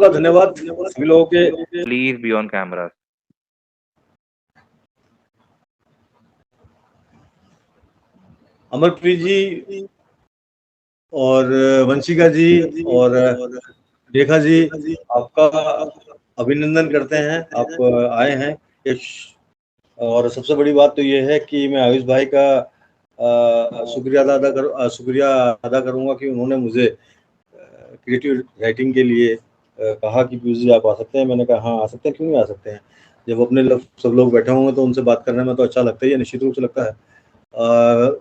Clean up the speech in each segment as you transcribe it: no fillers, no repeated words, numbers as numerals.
का धन्यवाद सभी लोगों के। Please be on camera. Amarpreet ji और वंशिका जी और रेखा जी, आपका अभिनंदन करते हैं, आप आए हैं। और सबसे बड़ी बात तो ये है कि मैं आयुष भाई का शुक्रिया अदा करूंगा कि उन्होंने मुझे क्रिएटिव राइटिंग के लिए कहा कि पीयूष जी आप आ सकते हैं। मैंने कहा हाँ आ सकते हैं, क्यों नहीं आ सकते हैं। जब अपने सब लोग बैठे होंगे तो उनसे बात करने में तो अच्छा लगता ही है, निश्चित रूप से लगता है।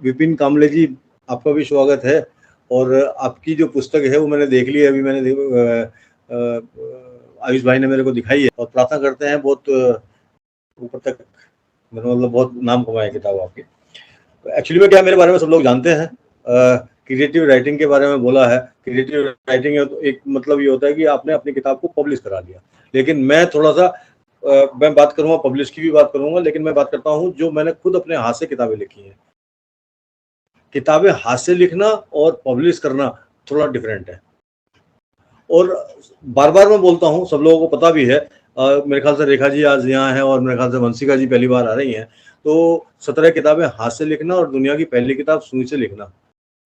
विपिन कामले जी, आपका भी स्वागत है। और आपकी जो पुस्तक है वो मैंने देख ली है, अभी मैंने आयुष भाई ने मेरे को दिखाई है, और प्रार्थना करते हैं बहुत ऊपर तक, मतलब बहुत नाम कमाए किताब आपकी। एक्चुअली में क्या, मेरे बारे में सब लोग जानते हैं, क्रिएटिव राइटिंग के बारे में बोला है। क्रिएटिव राइटिंग तो एक मतलब ये होता है कि आपने अपनी किताब को पब्लिश करा लिया, लेकिन मैं थोड़ा सा मैं बात करूंगा, पब्लिश की भी बात करूंगा, लेकिन मैं बात करता हूं जो मैंने खुद अपने हाथ से किताबें लिखी हैं। किताबें हाथ से लिखना और पब्लिश करना थोड़ा डिफरेंट है। और बार बार मैं बोलता हूं, सब लोगों को पता भी है, मेरे ख्याल से रेखा जी आज यहाँ है और मेरे ख्याल से वंशिका जी पहली बार आ रही हैं। तो 17 किताबें हाथ से लिखना और दुनिया की पहली किताब सुई से लिखना,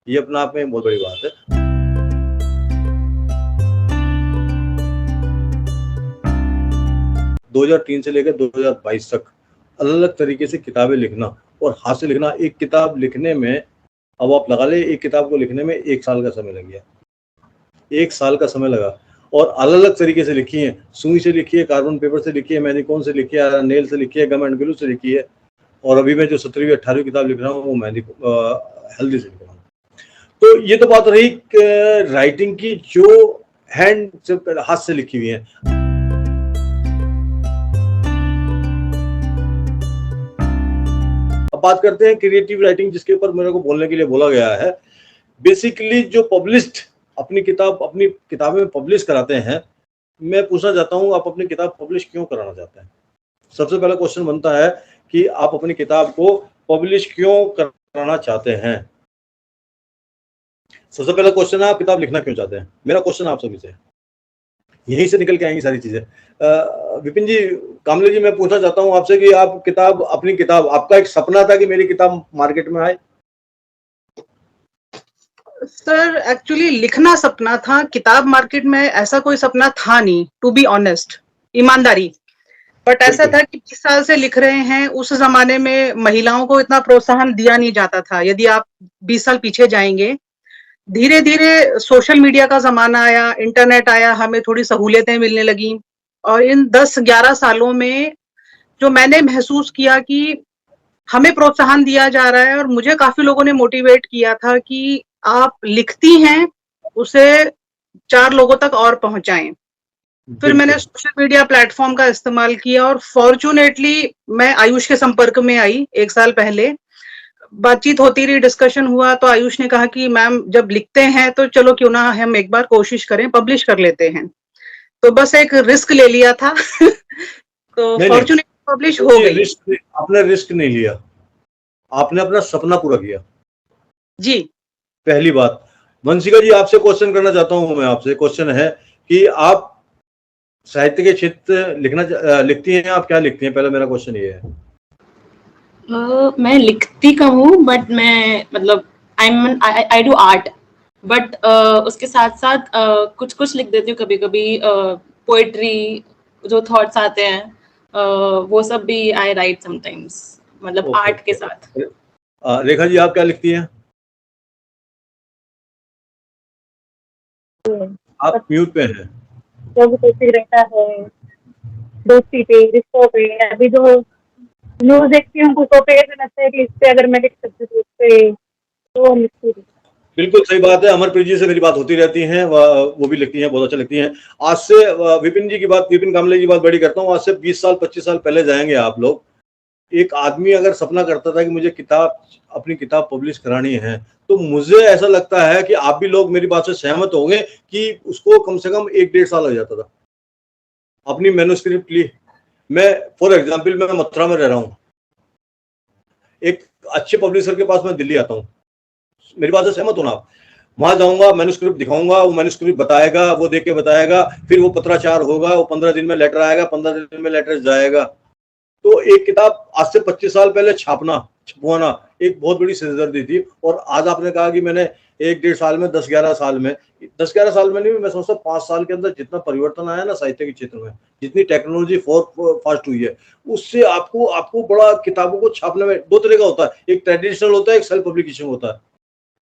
ये अपना आप में बहुत बड़ी बात है। 2003 से लेकर 2022 तक अलग अलग तरीके से किताबें लिखना और हाथ से लिखना। एक किताब लिखने में, अब आप लगा ले, एक किताब को लिखने में 1 साल का समय लग गया, 1 साल का समय लगा। और अलग अलग तरीके से लिखी है, सुई से लिखी है, कार्बन पेपर से लिखी है, मेहंदी से लिखी है, नेल से लिखी है, गम एंड ग्लू से लिखी है। और अभी मैं जो 17वीं 18वीं किताब लिख रहा हूँ वो हेल्दी से लिख रहा हूँ। तो ये तो बात रही राइटिंग की, जो हैंड से, हाथ से लिखी हुई है। अब बात करते हैं क्रिएटिव राइटिंग, जिसके ऊपर मेरे को बोलने के लिए बोला गया है। बेसिकली जो पब्लिश्ड अपनी किताबें पब्लिश कराते हैं, मैं पूछना चाहता हूं आप अपनी किताब पब्लिश क्यों कराना चाहते हैं। सबसे पहला क्वेश्चन बनता है कि आप अपनी किताब को पब्लिश क्यों कराना चाहते हैं। सबसे पहला क्वेश्चन है, आप किताब लिखना क्यों चाहते हैं। मेरा क्वेश्चन आप सभी से, यहीं से निकल के आएंगी सारी चीजें। विपिन जी, कामले जी, मैं पूछना चाहता हूं आपसे कि आप अपनी किताब, आपका एक सपना था कि मेरी किताब मार्केट में आए। सर एक्चुअली लिखना सपना था, किताब मार्केट में ऐसा कोई सपना था नहीं, टू बी ऑनेस्ट, ईमानदारी। बट ऐसा था कि 20 साल से लिख रहे हैं, उस जमाने में महिलाओं को इतना प्रोत्साहन दिया नहीं जाता था। यदि आप 20 साल पीछे जाएंगे, धीरे धीरे सोशल मीडिया का जमाना आया, इंटरनेट आया, हमें थोड़ी सहूलियतें मिलने लगी। और इन 10-11 सालों में जो मैंने महसूस किया कि हमें प्रोत्साहन दिया जा रहा है, और मुझे काफी लोगों ने मोटिवेट किया था कि आप लिखती हैं, उसे 4 लोगों तक और पहुंचाएं। फिर मैंने सोशल मीडिया प्लेटफॉर्म का इस्तेमाल किया और फॉर्चुनेटली मैं आयुष के संपर्क में आई 1 साल पहले। बातचीत होती रही, डिस्कशन हुआ, तो आयुष ने कहा कि मैम जब लिखते हैं तो चलो क्यों ना हम एक बार कोशिश करें, पब्लिश कर लेते हैं। तो बस एक रिस्क ले लिया था तो फॉर्चुनेटली पब्लिश हो गई। आपने रिस्क नहीं लिया, आपने अपना सपना पूरा किया जी। पहली बात। वंशिका जी, आपसे क्वेश्चन करना चाहता हूं मैं। आपसे क्वेश्चन है कि आप साहित्य के क्षेत्र लिखती हैं, आप क्या लिखती हैं? पहले मेरा क्वेश्चन ये है। मैं लिखती कम हूँ, बट मैं मतलब आई डू आर्ट, बट उसके साथ साथ कुछ कुछ लिख देती हूँ कभी कभी। पोएट्री, जो थॉट्स आते हैं वो सब भी आई राइट समटाइम्स, मतलब आर्ट के साथ। रेखा जी, आप क्या लिखती हैं? आप म्यूट पे हैं। जो भी टॉपिक रहता है, दोस्ती पे, रिश्तों पे, अभी जो न्यूज देखती हूँ कुछ पे लगता है कि इस पे अगर मैं लिख सकती हूँ, उस पे तो हम लिखती हूँ। बिल्कुल सही बात है। अमरप्रीत जी से मेरी बात होती रहती है, वो भी लिखती हैं, बहुत अच्छा लिखती हैं। आज से विपिन कामले जी की बात बड़ी करता हूँ। आज से 20 साल 25 साल पहले जाएंगे आप लोग। एक आदमी अगर सपना करता था कि मुझे अपनी किताब पब्लिश करानी है, तो मुझे ऐसा लगता है कि आप भी लोग मेरी बात से सहमत होंगे कि उसको कम से कम 1-1.5 साल लग जाता था अपनी मैन्युस्क्रिप्ट ली। मैं फॉर एग्जाम्पल, मैं मथुरा में रह रहा हूँ, एक अच्छे पब्लिशर के पास मैं दिल्ली आता हूँ, मेरी बात से सहमत हो ना आप? वहां जाऊंगा, मैन्युस्क्रिप्ट दिखाऊंगा, वो मैन्युस्क्रिप्ट बताएगा, वो देख के बताएगा, फिर वो पत्राचार होगा, वो 15 दिन में लेटर आएगा, 15 दिन में लेटर जाएगा। तो एक किताब आज से 25 साल पहले छपवाना एक बहुत बड़ी सिरदर्दी थी। और आज आपने कहा कि मैंने 1-1.5 साल में 10-11 साल में 10-11 साल में नहीं, मैं समझता 5 साल के अंदर जितना परिवर्तन आया ना साहित्य के क्षेत्र में, जितनी टेक्नोलॉजी फास्ट हुई है, उससे आपको बड़ा किताबों को छापने में दो तरह का होता है, एक ट्रेडिशनल होता है, एक सेल्फ पब्लिकेशन होता है।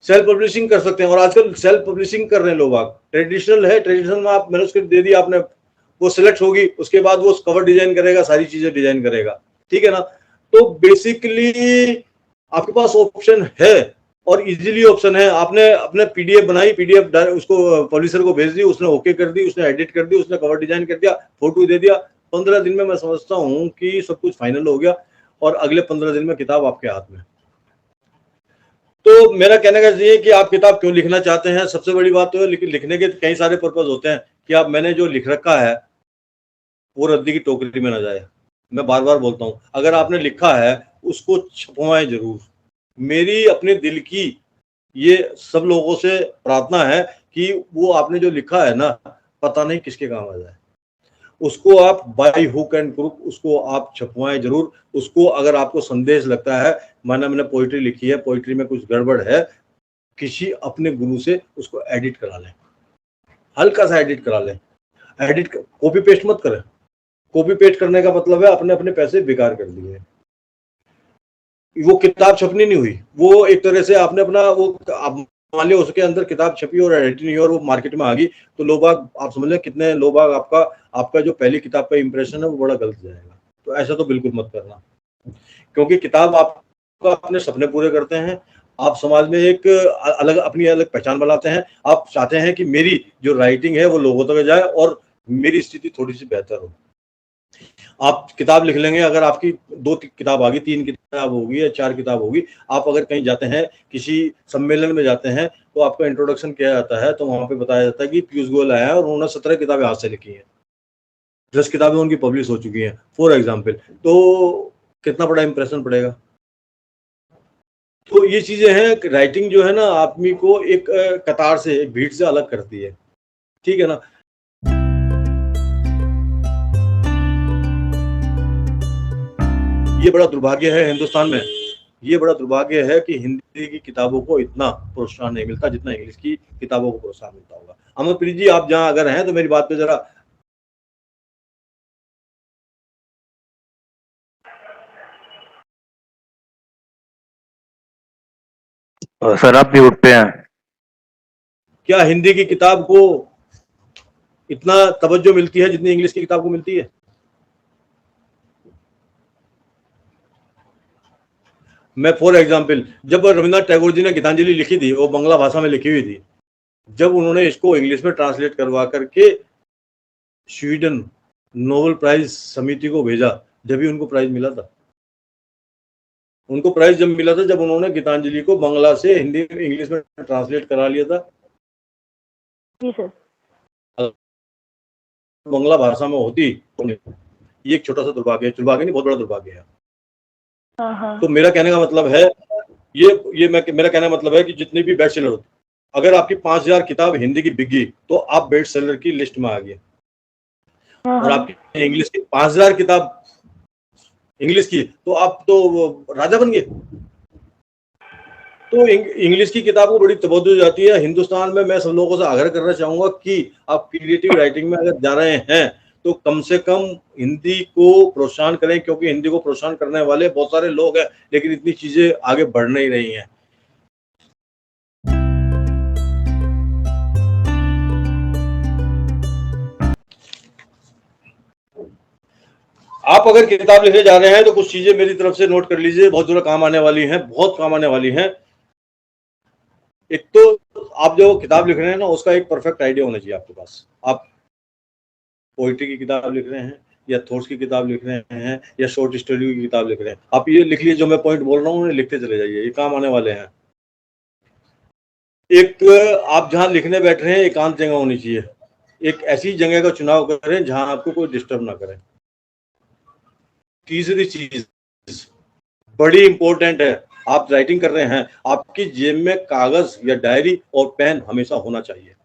सेल्फ पब्लिशिंग कर सकते हैं और आजकल सेल्फ पब्लिशिंग कर रहे हैं लोग। ट्रेडिशनल है, ट्रेडिशनल में आप मैन्युस्क्रिप्ट दे दिया आपने, वो सिलेक्ट होगी, उसके बाद वो कवर डिजाइन करेगा, सारी चीजें डिजाइन करेगा, ठीक है ना। तो बेसिकली आपके पास ऑप्शन है और इजीली ऑप्शन है। आपने अपने पीडीएफ बनाई, पीडीएफ उसको पब्लिशर को भेज दी, उसने ओके कर दी, उसने एडिट कर दी, उसने कवर डिजाइन कर दिया, फोटो दे दिया, 15 दिन में मैं समझता हूं कि सब कुछ फाइनल हो गया और अगले 15 दिन में किताब आपके हाथ में। तो मेरा कहने का ये है कि आप किताब क्यों लिखना चाहते हैं। सबसे बड़ी बात तो है, लेकिन लिखने के कई सारे पर्पज होते हैं कि आप मैंने जो लिख रखा है वो रद्दी की टोकरी में ना जाए। मैं बार बार बोलता हूं, अगर आपने लिखा है उसको छपवाएं जरूर। मेरी अपने दिल की ये सब लोगों से प्रार्थना है कि वो आपने जो लिखा है ना, पता नहीं किसके काम आ जाए, उसको आप बाय हुक एंड क्रुक उसको आप छपवाएं जरूर। उसको अगर आपको संदेश लगता है, मैंने पोइट्री लिखी है, पोइट्री में कुछ गड़बड़ है, किसी अपने गुरु से उसको एडिट करा लें, हल्का सा एडिट करा लें। एडिट कॉपी पेस्ट मत करें। कॉपी पेस्ट करने का मतलब है अपने अपने पैसे बेकार कर दिए। वो किताब छपनी नहीं हुई, वो एक तरह से आपने अपना वो, आप मान लिया उसके अंदर किताब छपी और एडिट नहीं हुई और वो मार्केट में आ गई, तो लोग आप समझ लें कितने लोग आपका जो पहली किताब का इंप्रेशन है वो बड़ा गलत जाएगा। तो ऐसा तो बिल्कुल मत करना, क्योंकि किताब आपका अपने सपने पूरे करते हैं, आप समाज में एक अलग अपनी अलग पहचान बनाते हैं। आप चाहते हैं कि मेरी जो राइटिंग है वो लोगों तक जाए और मेरी स्थिति थोड़ी सी बेहतर हो। आप किताब लिख लेंगे, अगर आपकी 2 किताब आ गई, 3 किताब होगी या 4 किताब होगी, आप अगर कहीं जाते हैं, किसी सम्मेलन में जाते हैं, तो आपका इंट्रोडक्शन किया जाता है, तो वहां पे बताया जाता है कि पीयूष गोयल आया है और उन्होंने 17 किताबें हाथ से लिखी हैं, 10 किताबें उनकी पब्लिश हो चुकी हैं, फॉर एग्जाम्पल। तो कितना बड़ा इंप्रेशन पड़ेगा। तो ये चीजें हैं, राइटिंग जो है ना आदमी को एक कतार से, एक भीड़ से अलग करती है, ठीक है ना। ये बड़ा दुर्भाग्य है हिंदुस्तान में, ये बड़ा दुर्भाग्य है कि हिंदी की किताबों को इतना प्रोत्साहन नहीं मिलता जितना इंग्लिश की किताबों को प्रोत्साहन मिलता होगा। अमरप्रीत जी, आप जहां अगर हैं तो मेरी बात पे जरा। सर आप म्यूट पे हैं। क्या हिंदी की किताब को इतना तवज्जो मिलती है जितनी इंग्लिश की किताब को मिलती है? मैं फॉर एग्जाम्पल, जब रविन्द्रनाथ टैगोर जी ने गीतांजलि लिखी थी, वो बंगला भाषा में लिखी हुई थी, जब उन्होंने इसको इंग्लिश में ट्रांसलेट करवा करके स्वीडन नोबेल प्राइज समिति को भेजा, जब भी उनको प्राइज मिला था। उनको प्राइज जब मिला था जब उन्होंने गीतांजलि को बंगला से हिंदी इंग्लिश में ट्रांसलेट करा लिया था। जी सर। बंगला भाषा में होती, ये एक छोटा सा दुर्भाग्य है, दुर्भाग्य नहीं बहुत बड़ा दुर्भाग्य है। तो मेरा कहने का मतलब है मेरा कहने का मतलब है कि जितनी भी बेस्ट सेलर होती, अगर आपकी 5000 किताब हिंदी की बिक गई तो आप बेस्ट सेलर की लिस्ट में आ गए। और आपकी इंग्लिश की 5000 किताब इंग्लिश की, तो आप तो राजा बन गए। तो इंग्लिश की किताब को बड़ी तवज्जो जाती है हिंदुस्तान में। मैं सब लोगों से आग्रह करना चाहूंगा कि आप क्रिएटिव राइटिंग में अगर जा रहे हैं तो कम से कम हिंदी को प्रोत्साहन करें, क्योंकि हिंदी को प्रोत्साहन करने वाले बहुत सारे लोग हैं, लेकिन इतनी चीजें आगे बढ़ नहीं रही हैं। आप अगर किताब लिखने जा रहे हैं तो कुछ चीजें मेरी तरफ से नोट कर लीजिए, बहुत जरूर काम आने वाली हैं, बहुत काम आने वाली हैं। एक तो आप जो किताब लिख रहे हैं ना, उसका एक परफेक्ट आइडिया होना चाहिए आपके पास। आप पोइट्री की किताब लिख रहे हैं या थॉट्स की किताब लिख रहे हैं या शॉर्ट स्टोरी की किताब लिख रहे हैं, आप ये लिख लीजिए, जो मैं पॉइंट बोल रहा हूँ उन्हें लिखते चले जाइए, ये काम आने वाले हैं। एक आप जहां लिखने बैठ रहे हैं एकांत जगह होनी चाहिए, एक ऐसी जगह का चुनाव करें जहां आपको कोई डिस्टर्ब ना करे। तीसरी चीज बड़ी इंपॉर्टेंट है, आप राइटिंग कर रहे हैं, आपकी जेब में कागज या डायरी और पेन हमेशा होना चाहिए।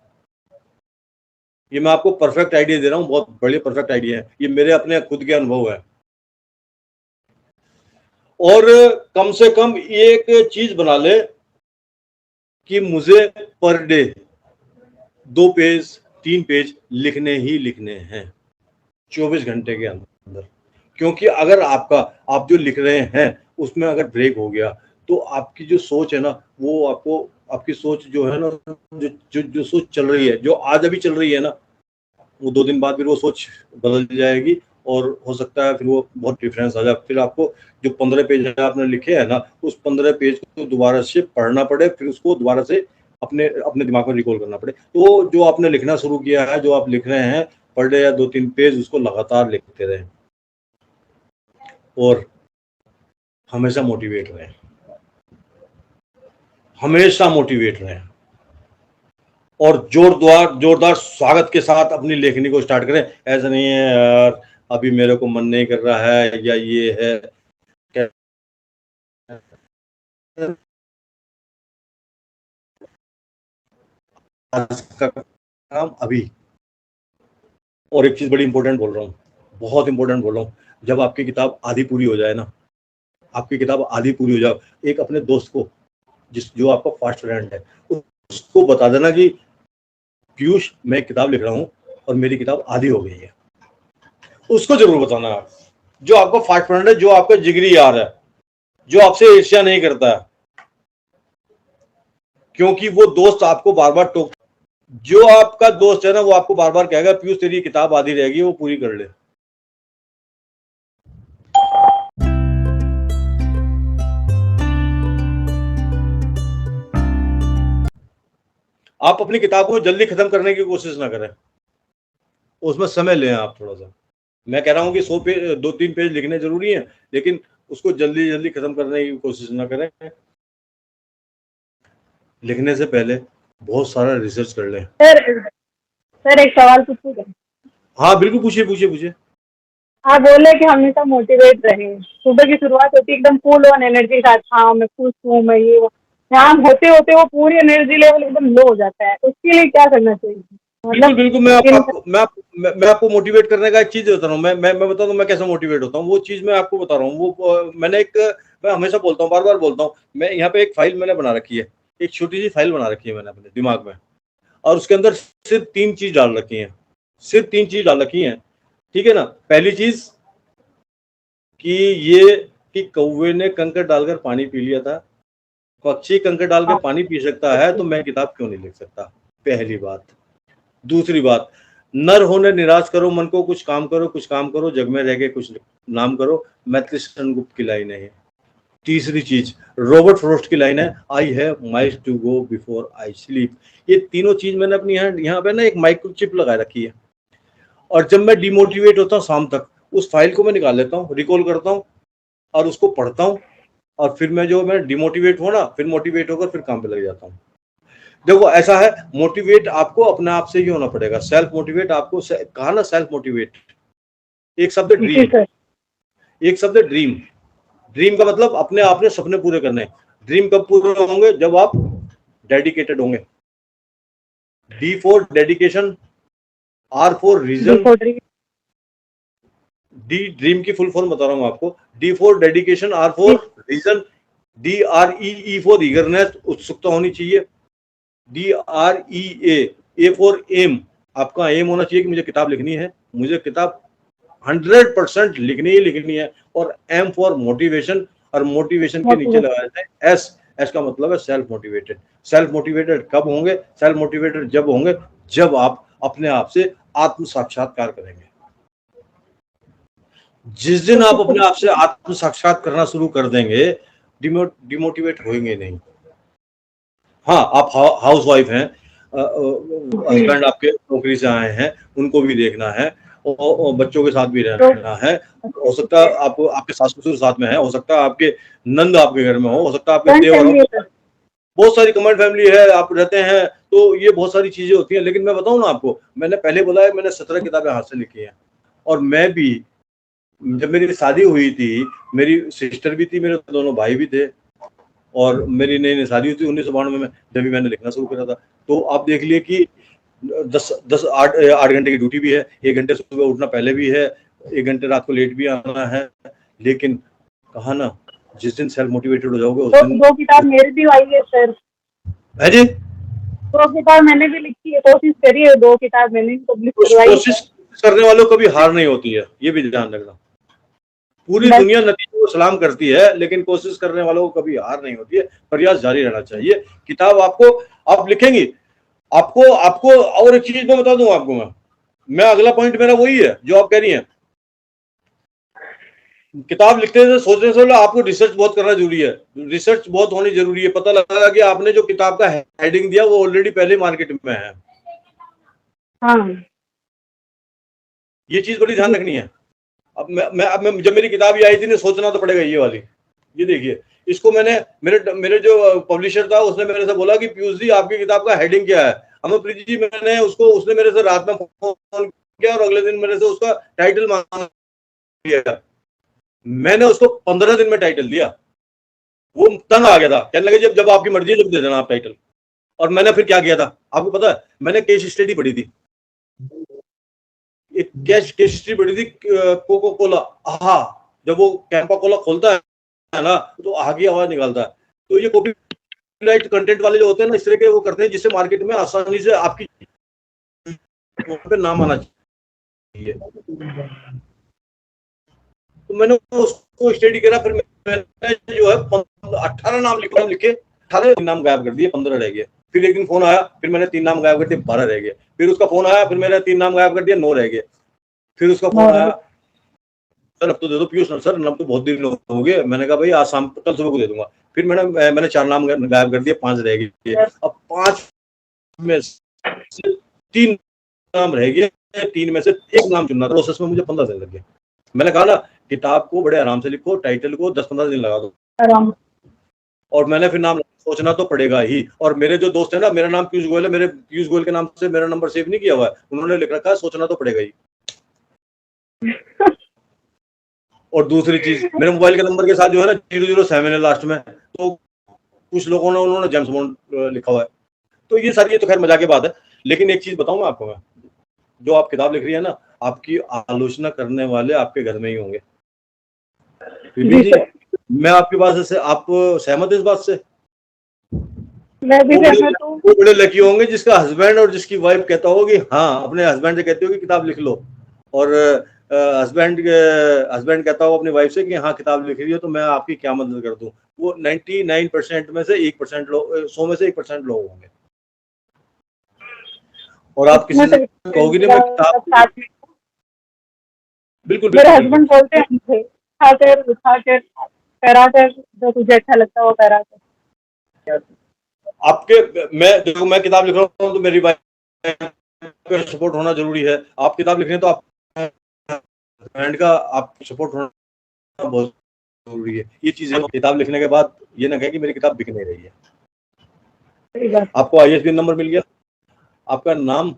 ये मैं आपको परफेक्ट आइडिया दे रहा हूँ, बहुत बड़े परफेक्ट आइडिया है, ये मेरे अपने खुद के अनुभव है। और कम से कम एक चीज बना ले कि मुझे पर डे 2 पेज 3 पेज लिखने ही लिखने हैं 24 घंटे के अंदर। क्योंकि अगर आप जो लिख रहे हैं उसमें अगर ब्रेक हो गया तो आपकी जो सोच है ना, वो आपकी सोच जो है ना, जो सोच चल रही है, जो आज अभी चल रही है ना, वो 2 दिन बाद फिर वो सोच बदल जाएगी और हो सकता है फिर वो बहुत डिफरेंस आ जाए। फिर आपको जो 15 पेज आपने लिखे हैं ना, उस 15 पेज को दोबारा से पढ़ना पड़े, फिर उसको दोबारा से अपने दिमाग में रिकॉल करना पड़े। तो जो आपने लिखना शुरू किया है, जो आप लिख रहे हैं पर डे या 2-3 पेज, उसको लगातार लिखते रहें और हमेशा मोटिवेट रहें, हमेशा मोटिवेट रहें और जोरदार स्वागत के साथ अपनी लेखनी को स्टार्ट करें। ऐसा नहीं है यार अभी मेरे को मन नहीं कर रहा है या ये है, आज का काम अभी। और एक चीज बड़ी इंपॉर्टेंट बोल रहा हूँ, बहुत इंपॉर्टेंट बोल रहा हूँ, जब आपकी किताब आधी पूरी हो जाए ना, आपकी किताब आधी पूरी हो जाए, एक अपने दोस्त को जो आपका फास्ट फ्रेंड है उसको बता देना कि पीयूष मैं किताब लिख रहा हूँ और मेरी किताब आधी हो गई है। उसको जरूर बताना आप, जो आपका फास्ट फ्रेंड है, जो आपका जिगरी यार है, जो आपसे ईर्ष्या नहीं करता है, क्योंकि वो दोस्त आपको बार बार जो आपका दोस्त है ना, वो आपको बार बार कहेगा पीयूष तेरी किताब आधी रहेगी, वो पूरी कर ले। आप अपनी किताब को जल्दी खत्म करने की कोशिश ना करें, उसमें समय लें आप थोड़ा सा। मैं कह रहा हूं कि 100 पेज 2-3 पेज लिखने जरूरी हैं, लेकिन उसको जल्दी जल्दी खत्म करने की कोशिश ना करें। लिखने से पहले बहुत सारा रिसर्च कर लें। सर एक सवाल पूछूं? हाँ बिल्कुल, पूछिए। आप बोले कि हमेशा मोटिवेट रहे। सुबह की शुरुआत होती है एकदम फुल ऑन एनर्जी के साथ, हाँ मैं खुश हूँ, मैं ये वो, शाम होते होते वो पूरी एनर्जी लेवल एकदम लो हो जाता है। उसके लिए क्या करना चाहिए? बिल्कुल मैं आपको मोटिवेट करने का एक चीज बता रहा हूँ। मैं बता दूं मैं कैसे मोटिवेट होता हूँ, वो चीज मैं आपको बता रहा हूँ। वो मैं हमेशा बोलता हूँ, बार बार बोलता हूँ, मैं यहाँ पे एक फाइल मैंने बना रखी है, एक छोटी सी फाइल बना रखी है मैंने अपने दिमाग में, और उसके अंदर सिर्फ 3 चीज डाल रखी है, ठीक है ना। पहली चीज कि कौवे ने कंकर डालकर पानी पी लिया था, पक्षी कंकर डालकर पानी पी सकता है तो मैं किताब क्यों नहीं लिख सकता, पहली बात। दूसरी बात, नर होने निराश करो मन को, कुछ काम करो, जग में रह के कुछ नाम करो, मैथिली गुप्त की लाइन है। तीसरी चीज रॉबर्ट फ्रॉस्ट की लाइन है, I have miles to go before I sleep. ये तीनों चीज मैंने अपनी यहाँ पे ना एक माइक्रोचिप लगा रखी है, और जब मैं डिमोटिवेट होता हूँ शाम तक, उस फाइल को मैं निकाल लेता हूँ, रिकॉल करता हूँ और उसको पढ़ता हूँ, और फिर मैं डिमोटिवेट हो ना, फिर मोटिवेट होकर फिर काम पे लग जाता हूँ। देखो ऐसा है, मोटिवेट आपको अपने आप से ही होना पड़ेगा। सेल्फ मोटिवेट आपको कहा ना, सेल्फ मोटिवेट। एक शब्द ड्रीम, ड्रीम का मतलब अपने आप ने सपने पूरे करने। ड्रीम कब पूरे होंगे? जब आप डेडिकेटेड होंगे। D for dedication, R for reason, D dream की फुल फॉर्म बता रहा हूँ आपको, D for dedication, R for reason, DREE for eagerness, उत्सुकता होनी चाहिए, DREA, ए फॉर एम, आपका एम होना चाहिए कि मुझे किताब लिखनी है, मुझे किताब 100% लिखनी है, और एम फॉर मोटिवेशन, और मोटिवेशन के नीचे लगाया जाए एस का मतलब है सेल्फ मोटिवेटेड। सेल्फ मोटिवेटेड कब होंगे? सेल्फ मोटिवेटेड जब होंगे जब आप अपने आप से आत्म साक्षात्कार करेंगे। जिस दिन आप अपने आप से आत्म साक्षात्कार करना शुरू कर देंगे, डिमोटिवेट होंगे नहीं। हाँ, आप हाउस वाइफ हैं, हस्बैंड आपके नौकरी से आए हैं, उनको भी देखना है, और बच्चों के साथ भी रहना है। हो सकता है आपके सास ससुर साथ में है, हो सकता है आपके नंद आपके घर में हो सकता है आपके देवर, बहुत सारी कमेंट फैमिली है, आप रहते हैं, तो ये बहुत सारी चीजें होती हैं। लेकिन मैं बताऊं ना आपको, मैंने पहले बोला है, मैंने 17 किताबें हाथ से लिखी हैं, और मैं भी, जब मेरी शादी हुई थी, मेरी सिस्टर भी थी, मेरे दोनों भाई भी थे, और मेरी नई नई शादी हुई थी 1992 में, जब भी मैंने लिखना शुरू करा था। तो आप देख लिए कि 8 घंटे की ड्यूटी भी है, 1 घंटे सुबह उठना पहले भी है, 1 घंटे रात को लेट भी आना है, लेकिन कहा ना, जिस दिन सेल्फ मोटिवेटेड हो जाओगे उस दिन। 2 किताब मेरी भी आई है सर, है जी, 2 किताब मैंने भी लिखी है, कोशिश करी है, 2 किताब मैंने पब्लिश करवाई है। कोशिश करने वालों को कभी हार नहीं होती है, ये भी ध्यान रखना। पूरी बस। दुनिया नतीजे को सलाम करती है, लेकिन कोशिश करने वालों को कभी हार नहीं होती है, प्रयास जारी रहना चाहिए। किताब आपको, आप लिखेंगी, आपको और एक चीज मैं बता दूं आपको, मैं अगला पॉइंट मेरा वही है जो आप कह रही हैं। किताब लिखते से सोचने से पहले आपको रिसर्च बहुत करना जरूरी है, रिसर्च बहुत होनी जरूरी है। पता लगा कि आपने जो किताब का हेडिंग दिया वो ऑलरेडी पहले मार्केट में है। हाँ, ये चीज बड़ी ध्यान रखनी है। अब मैं जब मेरी किताब ये आई थी ना, सोचना तो पड़ेगा ये वाली, ये देखिए, इसको मैंने मेरे जो पब्लिशर था उसने मेरे से बोला कि पीयूष जी आपकी किताब का हेडिंग क्या है। अमरप्रीत जी, मैंने उसने मेरे से रात में फोन किया और अगले दिन मेरे से उसका टाइटल मांग लिया। मैंने उसको 15 दिन में टाइटल दिया। वो तंग आ गया था, कहने लगे जब आपकी मर्जी है जब दे देना आप टाइटल। और मैंने फिर क्या किया था आपको पता है, मैंने केस स्टडी पढ़ी थी, एक केस स्टडी पढ़ी थी, कोको कोला, आहा, जब वो कैंपा कोला खोलता है ना तो आहा की आवाज निकालता है। तो ये कॉपीराइट कंटेंट वाले जो होते हैं ना, इस तरह के वो करते हैं जिससे मार्केट में आसानी से आपकी पे नाम आना चाहिए। तो मैंने उसको स्टडी करा, फिर मैंने जो है 18 नाम लिखे, 18 नाम गायब कर दिए, 15 रह गए। फिर एक दिन फोन आया, फिर मैंने 3 नाम गायब कर दिए, 12 रह गए। फिर उसका फोन आया, फिर मैंने 3 नाम गायब कर दिया, 9 रह गए। फिर उसका फोन आया, सर अब तो दे दो पीयूष सर, नाम तो बहुत दिन हो गए। मैंने कहा भाई आज शाम कल सुबह को दे दूंगा। फिर मैंने 4 नाम गायब कर दिए, 5 रह गए। अब 5 में से 3 नाम रह गए, 3 में से 1 नाम चुनना था। प्रोसेस में मुझे 15 दिन लग गए। मैंने कहा ना, किताब को बड़े आराम से लिखो, टाइटल को 10-15 दिन लगा दो आराम। और मैंने फिर नाम सोचना तो पड़ेगा ही। और मेरे जो दोस्त है ना, मेरा नाम पीयूष गोयल है, मेरे पीयूष गोयल के नाम से मेरा नंबर सेव नहीं किया हुआ है, उन्होंने लिख रखा है सोचना तो पड़ेगा ही। और दूसरी चीज, मेरे मोबाइल के नंबर के साथ जो है ना 007 है लास्ट में, तो कुछ लोगों ने उन्होंने जेम्स बॉन्ड लिखा हुआ है। तो ये सारी, ये तो खैर मजाक की बात है। लेकिन एक चीज बताऊं मैं आपको, मैं जो आप किताब लिख रही है ना, आपकी आलोचना करने वाले आपके घर में ही होंगे। जी, मैं आपकी बात से, आप सहमत है इस बात से? मैं भी सहमत हूं। वो बड़े लकी होंगे जिसका हस्बैंड और जिसकी वाइफ कहता होगा कि हाँ, अपने हस्बैंड से कहती हो कि किताब लिख लो, और हस्बैंड कहता हो अपनी वाइफ से कि हाँ किताब लिख रही हो तो मैं आपकी क्या मदद कर दूं। वो 99% में से 1% लोग, 100 में से 1% लोग होंगे। और आप किसी से कहोगे नहीं मैं किताब, बिल्कुल मेरे हस्बैंड बोलते हैं मुझे, उठा कर करा कर, जो तुझे अच्छा लगता है वो करा कर। आपके, मैं किताब लिख रहा हूँ तो मेरी वाइफ का सपोर्ट होना जरूरी है। आप किताब लिख रहे हैं तो आप हस्बैंड का आप सपोर्ट होना बहुत जरूरी है। ये चीजें किताब लिखने के बाद ये ना कहे कि मेरी किताब बिक नहीं रही है। आपको ISBN नंबर मिल गया, आपका नाम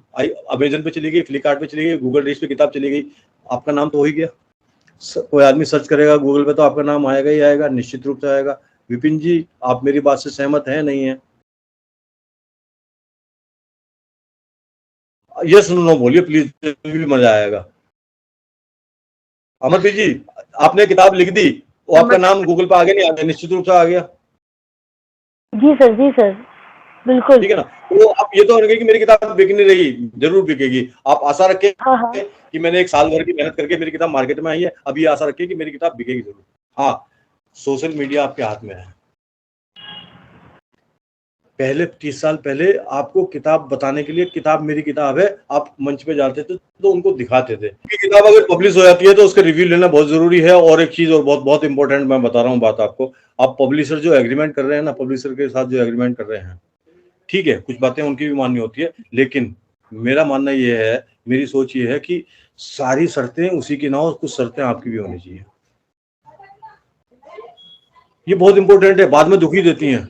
अमेजन पे चली गई, फ्लिपकार्ट पे चली गई, गूगल रीच पे किताब चली गई, आपका नाम तो हो ही गया। कोई आदमी सर्च करेगा गूगल पे तो आपका नाम आएगा ही आएगा, निश्चित रूप से आएगा। विपिन जी, आप मेरी बात से सहमत हैं नहीं है? यस नो बोलिए प्लीज, भी मजा आएगा। अमरप्रीत जी, आपने किताब लिख दी, वो आपका नाम गूगल पे आ गया नहीं आ गया? निश्चित रूप से आ गया। जी सर, बिल्कुल। ठीक है ना? तो आप ये तो होंगे कि मेरी किताब बिक नहीं रही, जरूर बिकेगी। आप आशा रखें कि मैंने 1 साल भर की मेहनत करके मेरी किताब मार्केट में आई है, अब ये आशा रखें कि मेरी किताब बिकेगी जरूर। हाँ, सोशल मीडिया आपके हाथ में है। पहले 30 साल पहले आपको किताब बताने के लिए, किताब मेरी किताब है, आप मंच पे जाते थे तो उनको दिखाते थे। किताब अगर पब्लिश हो जाती है तो उसका रिव्यू लेना बहुत जरूरी है। और एक चीज और बहुत बहुत इंपॉर्टेंट मैं बता रहा हूँ बात आपको, आप पब्लिशर जो एग्रीमेंट कर रहे हैं ना, पब्लिशर के साथ जो एग्रीमेंट कर रहे हैं, ठीक है, कुछ बातें उनकी भी माननी होती है, लेकिन मेरा मानना ये है, मेरी सोच ये है कि सारी शर्तें उसी की ना हो, कुछ शर्तें आपकी भी होनी चाहिए। ये बहुत इंपॉर्टेंट है, बाद में दुखी देती हैं।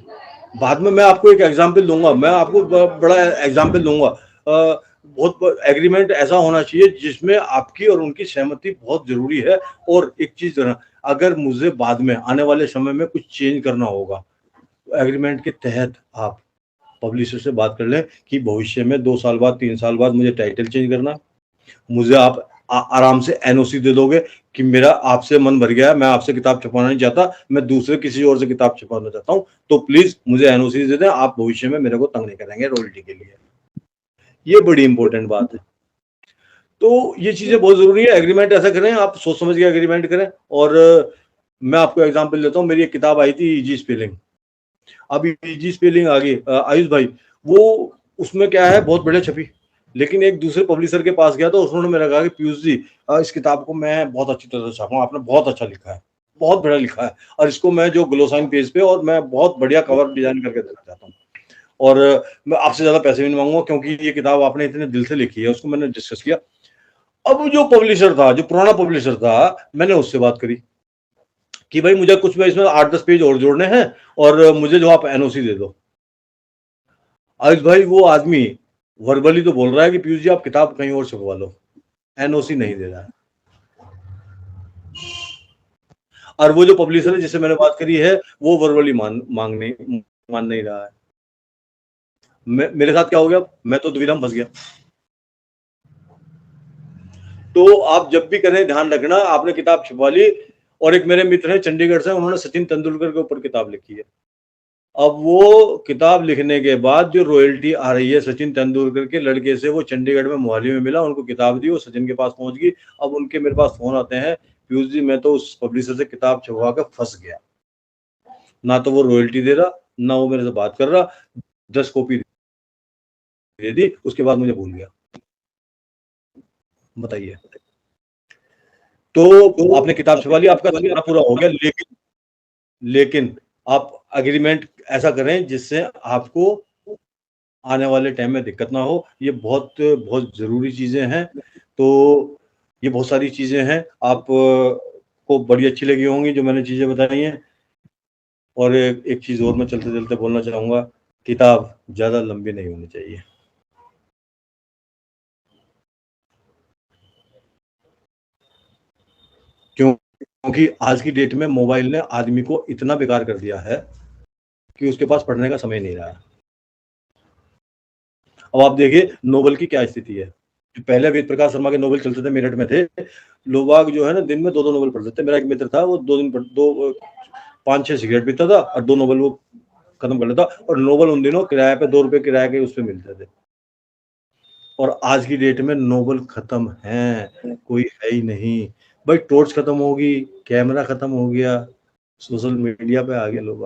बाद में मैं आपको एक एग्जाम्पल दूंगा, मैं आपको बड़ा एग्जाम्पल दूंगा। बहुत एग्रीमेंट ऐसा होना चाहिए जिसमें आपकी और उनकी सहमति बहुत जरूरी है। और एक चीज, अगर मुझे बाद में आने वाले समय में कुछ चेंज करना होगा एग्रीमेंट के तहत आप पब्लिशर से बात कर लें कि भविष्य में 2 साल बाद 3 साल बाद मुझे टाइटल चेंज करना, मुझे आप आराम से एनओसी दे दोगे कि मेरा आपसे मन भर गया है, मैं आपसे किताब छपवाना नहीं चाहता, मैं दूसरे किसी और से किताब छपवाना चाहता हूं, तो प्लीज मुझे एनओसी दे दें, आप भविष्य में मेरे को तंग नहीं करेंगे रॉयल्टी के लिए। ये बड़ी इंपॉर्टेंट बात है। तो ये चीजें बहुत जरूरी है। एग्रीमेंट ऐसा करें, आप सोच समझ के एग्रीमेंट करें। और मैं आपको एग्जांपल देता हूँ, मेरी एक किताब आई थी इजी स्पेलिंग, अब इजी स्पेलिंग आ गई, आयुष भाई, वो उसमें क्या है, बहुत बढ़िया छपी, लेकिन एक दूसरे पब्लिशर के पास गया तो उन्होंने मेरा कहा कि पीयूष जी इस किताब को मैं बहुत अच्छी तरह से छापूंगा, आपने बहुत अच्छा लिखा है, बहुत बढ़िया लिखा है, और इसको मैं जो ग्लोसाइन पेज पे और मैं बहुत बढ़िया कवर डिजाइन करके देना चाहता हूँ, और मैं आपसे ज्यादा पैसे भी नहीं मांगूंगा क्योंकि ये किताब आपने इतने दिल से लिखी है। उसको मैंने डिस्कस किया। अब जो पब्लिशर था, जो पुराना पब्लिशर था, मैंने उससे बात करी कि भाई मुझे कुछ में इसमें 8-10 पेज और जोड़ने हैं और मुझे जो आप एनओसी दे दो। आयुष भाई, वो आदमी वर्बली तो बोल रहा है कि पीयूष जी आप किताब कहीं और छपवा लो, एनओसी नहीं दे रहा है। और वो जो पब्लिशर है जिससे मैंने बात करी है, वो वर्बली मान नहीं रहा है। मेरे साथ क्या हो गया, मैं तो दुविधा में फंस गया। तो आप जब भी करें ध्यान रखना, आपने किताब छपवा ली, और एक मेरे मित्र हैं चंडीगढ़ से, उन्होंने सचिन तेंदुलकर के ऊपर किताब लिखी है। अब वो किताब लिखने के बाद जो रॉयल्टी आ रही है सचिन तेंदुलकर के लड़के से, वो चंडीगढ़ में मोहाली में मिला, उनको किताब दी, वो सचिन के पास पहुंच गई। अब उनके मेरे पास फोन आते हैं, पीयूष जी मैं तो उस पब्लिशर से किताब छपवा कर फंस गया, ना तो वो रॉयल्टी दे रहा, ना वो मेरे से बात कर रहा, 10 कॉपी दे दी, उसके बाद मुझे भूल गया। बताइए। तो आपने किताब छपवा ली, आपका सपना पूरा हो गया, लेकिन आप एग्रीमेंट ऐसा करें जिससे आपको आने वाले टाइम में दिक्कत ना हो। ये बहुत बहुत जरूरी चीजें हैं। तो ये बहुत सारी चीजें हैं, आप को बड़ी अच्छी लगी होंगी जो मैंने चीजें बताई हैं। और एक चीज और मैं चलते चलते बोलना चाहूंगा, किताब ज्यादा लंबी नहीं होनी चाहिए। क्योंकि आज की डेट में मोबाइल ने आदमी को इतना बेकार कर दिया है कि उसके पास पढ़ने का समय नहीं रहा। अब आप देखिए नोबल की क्या स्थिति है। पहले वेद प्रकाश शर्मा के नोबल चलते थे, मेरठ में थे, लोग जो है ना दिन में 2-2 नोबल पढ़ते थे। मेरा एक मित्र था, वो 5-6 सिगरेट पीता था और 2 नोबल वो खत्म कर लेता। और नोबल उन दिनों किराए पे 2 रुपए किराए के उस पे मिलते थे। और आज की डेट में नोबल खत्म है, कोई है ही नहीं भाई। टॉर्च खत्म होगी, कैमरा खत्म हो गया, सोशल मीडिया पे आ गए लोग।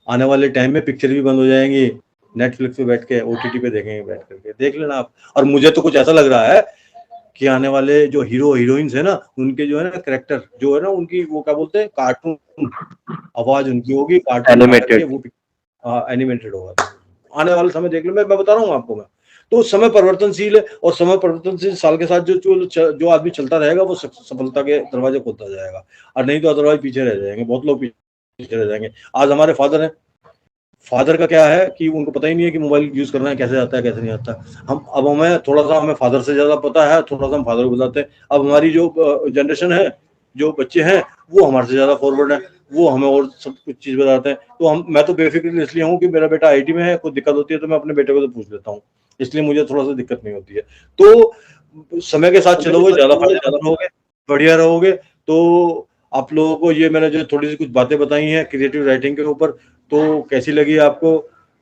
आने वाले टाइम में पिक्चर भी बंद हो जाएंगी, नेटफ्लिक्स पे बैठ के ओटीटी पे देखेंगे, बैठ करके देख लेना आप। और मुझे तो कुछ ऐसा लग रहा है कि आने वाले जो हीरो हीरोइंस है ना, उनके जो है ना कैरेक्टर जो है ना, उनकी वो क्या बोलते हैं, कार्टून आवाज उनकी होगी, कार्टून वो एनिमेटेड होगा। आने वाले समय देख लो, मैं बता रहा हूँ आपको। मैं तो समय परिवर्तनशील है, और समय परिवर्तनशील साल के साथ जो आदमी चलता रहेगा वो सफलता के दरवाजे खोलता जाएगा, और नहीं तो अदरवाइज पीछे रह जाएंगे। बहुत लोग पीछे रह जाएंगे। आज हमारे फादर हैं, फादर का क्या है कि उनको पता ही नहीं है कि मोबाइल यूज करना है, कैसे आता है कैसे नहीं आता। अब हमें थोड़ा सा, हमें फादर से ज्यादा पता है, थोड़ा सा हम फादर को बताते हैं। अब हमारी जो जनरेशन है, जो बच्चे हैं, वो हमारे से ज्यादा फॉरवर्ड है, वो हमें और सब कुछ चीज बताते हैं। तो मैं तो बेफिक्र इसलिए हूँ कि मेरा बेटा आईटी में है, कोई दिक्कत होती है तो मैं अपने बेटे को तो पूछ लेता हूँ, इसलिए मुझे थोड़ा सा दिक्कत नहीं होती है। तो समय के साथ चलोगे, ज्यादा रहोगे, बढ़िया रहोगे। तो आप लोगों को ये मैंने जो थोड़ी सी कुछ बातें बताई हैं क्रिएटिव राइटिंग के ऊपर, तो कैसी लगी आपको?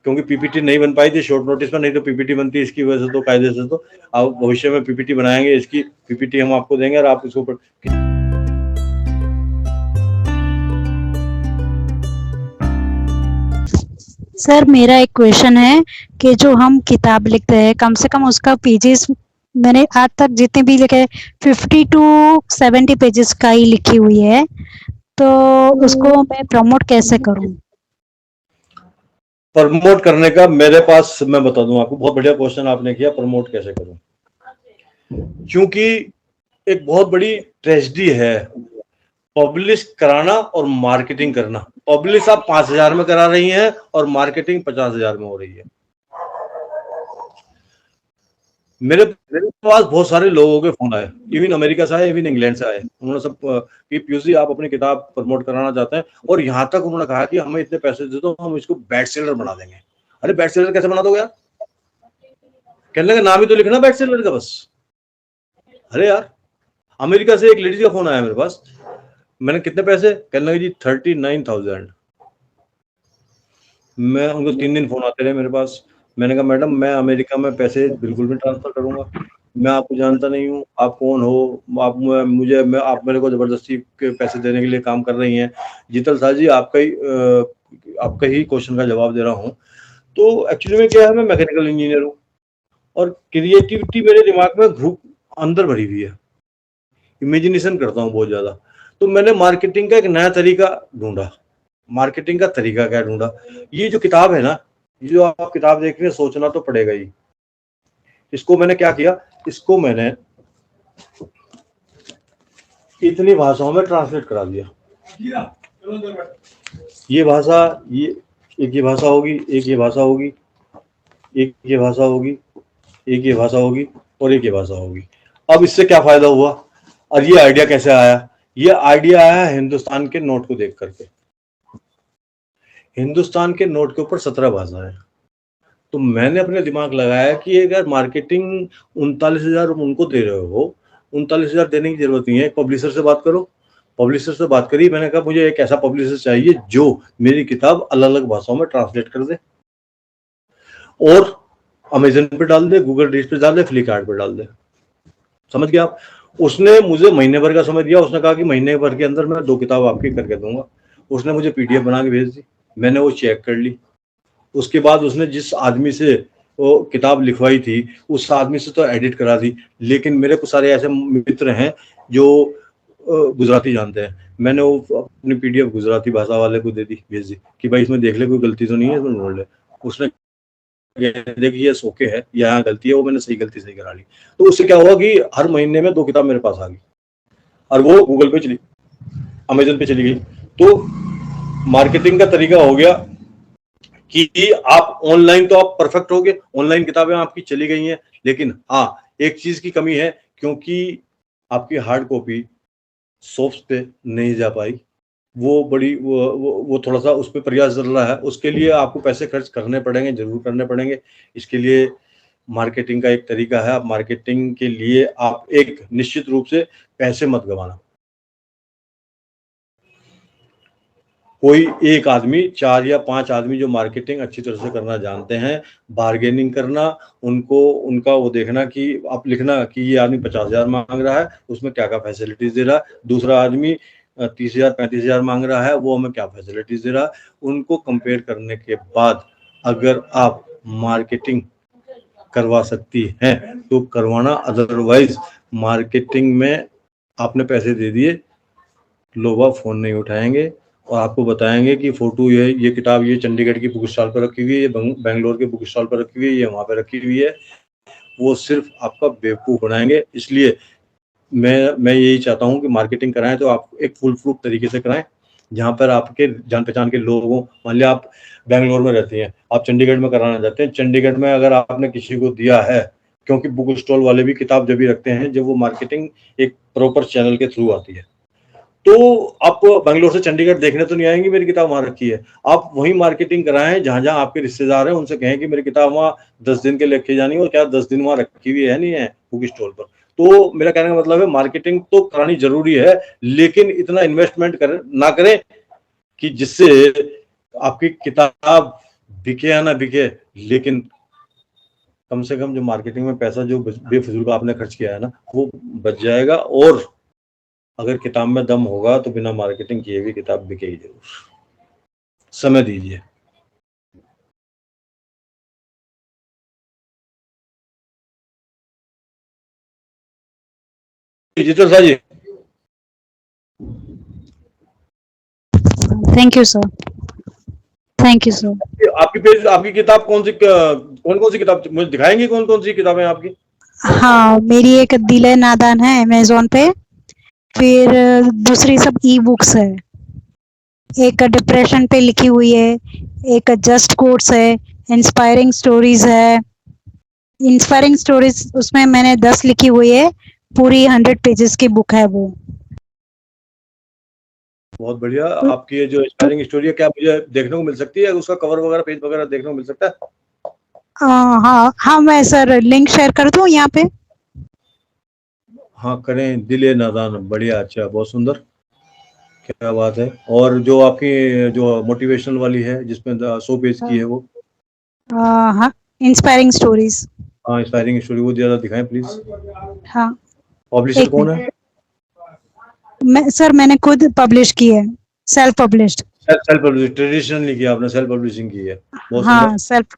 क्योंकि पीपीटी नहीं बन पाई थी शॉर्ट नोटिस में, नहीं तो पीपीटी बनती इसकी वजह से, तो कायदे से तो आप भविष्य में पीपीटी बनाएंगे, इसकी पीपीटी हम आपको देंगे और आप इसके ऊपर। सर मेरा एक क्वेश्चन है कि जो हम किताब लिखते हैं, कम से कम उसका पेजेस, मैंने आज तक जितने भी लिखे 50 to 70 पेजेस का ही लिखी हुई है, तो उसको मैं प्रमोट कैसे करूं? प्रमोट करने का मेरे पास, मैं बता दूं आपको, बहुत बढ़िया क्वेश्चन आपने किया, प्रमोट कैसे करूं। क्योंकि एक बहुत बड़ी ट्रेजेडी है पब्लिश कराना और मार्केटिंग करना। पब्लिश आप 5,000 में करा रही हैं और मार्केटिंग 50,000 में हो रही है। मेरे मेरे पास बहुत सारे लोगों के फोन आए, इवन अमेरिका से आए, इवन इंग्लैंड से आए। उन्होंने सब कि पीयूष जी आप अपनी किताब प्रमोट कराना चाहते हैं, और यहाँ तक उन्होंने कहा कि हमें इतने पैसे दे दो, हम इसको बेस्ट सेलर बना देंगे। अरे बेस्ट सेलर कैसे बना दोगे यार? कहने लगे नाम ही तो लिखना बेस्ट सेलर का बस। अरे यार, अमेरिका से एक लेडीज का फोन आया मेरे पास, मैंने कितने पैसे, कहने लगे जी 39,000। मैं उनको 3 दिन फोन आते रहे मेरे पास। मैंने कहा मैडम मैं अमेरिका में पैसे बिल्कुल भी ट्रांसफर करूंगा, मैं आपको जानता नहीं हूँ, आप कौन हो, आप आप मेरे को जबरदस्ती के पैसे देने के लिए काम कर रही हैं। जीतल शाह जी आपका ही क्वेश्चन का जवाब दे रहा हूँ। तो एक्चुअली में क्या है, मैं मैकेनिकल इंजीनियर हूँ और क्रिएटिविटी मेरे दिमाग में ग्रुप अंदर भरी हुई है, इमेजिनेशन करता हूँ बहुत ज्यादा। तो मैंने मार्केटिंग का एक नया तरीका ढूंढा। मार्केटिंग का तरीका क्या ढूंढा, ये जो किताब है ना, ये जो आप किताब देख रहे हैं, सोचना तो पड़ेगा ही। इसको मैंने क्या किया, इसको मैंने इतनी भाषाओं में ट्रांसलेट करा दिया। ये भाषा, ये एक ये भाषा होगी, एक ये भाषा होगी, एक ये भाषा होगी, एक ये भाषा होगी, और एक ये भाषा होगी। अब इससे क्या फायदा हुआ, और ये आइडिया कैसे आया? ये आइडिया आया हिंदुस्तान के नोट को देख करके। हिंदुस्तान के नोट के ऊपर 17 भाषा है। तो मैंने अपने दिमाग लगाया कि अगर मार्केटिंग 39,000 उनको दे रहे हो, 39,000 देने की जरूरत नहीं है, पब्लिशर से बात करो। पब्लिशर से बात करी, मैंने कहा मुझे एक ऐसा पब्लिशर चाहिए जो मेरी किताब अलग अलग भाषाओं में ट्रांसलेट कर दे और अमेजन पे डाल दे, गूगल रीड्स पे डाल दे, फ्लिपकार्ट पे डाल दे। समझ गया आप? उसने मुझे महीने भर का समय दिया। उसने कहा कि महीने भर के अंदर मैं 2 किताब आपकी करके दूंगा। उसने मुझे पीडीएफ बना के भेज दी, मैंने वो चेक कर ली। उसके बाद उसने जिस आदमी से वो किताब लिखवाई थी, उस आदमी से तो एडिट करा दी, लेकिन मेरे कुछ सारे ऐसे मित्र हैं जो गुजराती जानते हैं। मैंने वो अपनी पीडीएफ गुजराती भाषा वाले को दे दी, भेज दी कि भाई इसमें देख ले, कोई गलती तो नहीं है, इसमें ढूंढ ले। उसने देखिए ये ओके है, यहाँ गलती है, वो मैंने गलती सही करा ली। तो उससे क्या हुआ कि हर महीने में 2 किताब मेरे पास आ गई, और वो गूगल पे चली, अमेजन पे चली गई। तो मार्केटिंग का तरीका हो गया कि आप ऑनलाइन तो आप परफेक्ट हो गए, ऑनलाइन किताबें आपकी चली गई हैं, लेकिन हाँ एक चीज की कमी है, क्योंकि आपकी हार्ड कॉपी शॉप्स पे नहीं जा पाई। वो बड़ी वो थोड़ा सा उस पर प्रयास चल रहा है, उसके लिए आपको पैसे खर्च करने पड़ेंगे, जरूर करने पड़ेंगे। इसके लिए मार्केटिंग का एक तरीका है, आप मार्केटिंग के लिए आप एक निश्चित रूप से पैसे मत गंवाना। कोई एक आदमी, 4 या 5 आदमी जो मार्केटिंग अच्छी तरह से करना जानते हैं, बार्गेनिंग करना, उनका वो देखना कि आप लिखना कि ये आदमी 50,000 मांग रहा है, उसमें क्या क्या फैसिलिटीज दे रहा है, दूसरा आदमी 30,000 35,000 मांग रहा है, वो हमें क्या फैसिलिटीज दे रहा है। उनको कंपेयर करने के बाद अगर आप मार्केटिंग करवा सकती हैं तो करवाना, अदरवाइज मार्केटिंग में आपने पैसे दे दिए, लोग आप फोन नहीं उठाएंगे और आपको बताएंगे कि फोटो ये किताब ये चंडीगढ़ की बुक स्टॉल पर रखी हुई है, ये बेंगलोर के बुक स्टॉल पर रखी हुई है, ये वहाँ पर रखी हुई है। वो सिर्फ आपका बेवकूफ़ बनाएंगे। इसलिए मैं यही चाहता हूँ कि मार्केटिंग कराएं तो आप एक फुल प्रूफ तरीके से कराएं, जहाँ पर आपके जान पहचान के लोग हों। मान लिया आप बेंगलोर में रहती हैं, आप चंडीगढ़ में कराना चाहते हैं, चंडीगढ़ में अगर आपने किसी को दिया है, क्योंकि बुक स्टॉल वाले भी किताब जब भी रखते हैं जब वो मार्केटिंग एक प्रॉपर चैनल के थ्रू आती है। तो आप बेंगलोर से चंडीगढ़ देखने तो नहीं आएंगे मेरी किताब वहां रखी है। आप वही मार्केटिंग कराएं जहां जहां आपके रिश्तेदार हैं, उनसे कहें कि मेरी किताब वहां 10 दिन के लेके जानी है, और क्या 10 दिन वहां रखी हुई है नहीं है बुक स्टॉल पर। तो मेरा कहने का मतलब है मार्केटिंग तो करानी जरूरी है, लेकिन इतना इन्वेस्टमेंट ना करें कि जिससे आपकी किताब बिके या ना बिके, लेकिन कम से कम जो मार्केटिंग में पैसा जो बेफिजूल का आपने खर्च किया है ना, वो बच जाएगा। और अगर किताब में दम होगा तो बिना मार्केटिंग किए भी किताब बिकेगी जरूर। समय दीजिए। Jital Shah ji, thank you sir, thank you sir. आपकी किताब कौन कौन सी किताब मुझे दिखाएंगे, कौन कौन सी किताबें आपकी? हाँ, मेरी एक दिल है नादान है अमेजोन पे, फिर दूसरी सब ई बुक्स है, एक डिप्रेशन पे लिखी हुई है, एक जस्ट कोट्स है, इंस्पायरिंग स्टोरीज है, इंस्पायरिंग स्टोरीज उसमें मैंने 10 लिखी हुई है, पूरी 100 पेजेस की बुक है वो। बहुत बढ़िया। आपकी ये जो इंस्पायरिंग स्टोरी है, क्या मुझे देखने को मिल सकती है? उसका कवर वगैरह, पेज वगैरह देखने को मिल सकता है? हाँ हाँ, मैं सर लिंक शेयर कर दूं यहाँ पे? हाँ करें। दिल नादान, बढ़िया, अच्छा, बहुत सुंदर, क्या बात है। और जो आपकी जो मोटिवेशनल वाली है जिसमें 100 पेज की है वो? हाँ, इंस्पायरिंग स्टोरीज। हाँ, इंस्पायरिंग स्टोरी, वो ज़रा दिखाएं प्लीज। हाँ, पब्लिशर एक कौन है? मैंने खुद पब्लिश की है, self published. Self publishing, traditional नहीं किया आपने, सेल्फ पब्लिशिंग की है, बहुत हाँ, सुंदर।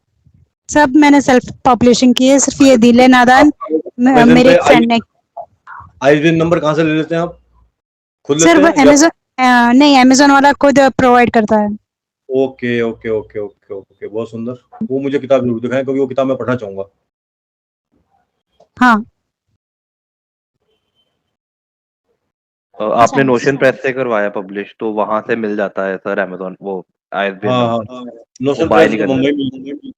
सब मैंने सेल्फ पब्लिशिंग की है। सिर्फ ये दिल नादान अमेज़न मेरे पे एक फ्रेंड ने। आईएसबीएन नंबर कहाँ से ले लेते हैं आप? खुद सर लेते वो हैं या? अमेजोन, नहीं, अमेजोन वाला खुद प्रोवाइड करता है। Okay okay okay okay okay, बहुत सुंदर। वो मुझे किताब जरूर दिखाएं, क्योंकि वो किताब मैं पढ़ना चाहूंगा। हाँ, आपने नोशन प्रेस से करवाया पब्लिश, तो वहां से मिल जाता है सर अमेजोन वो आईएसबीएन हाँ नंबर, हाँ, वो नोशन बाय प्रेस नहीं तो करना। मुंबई में।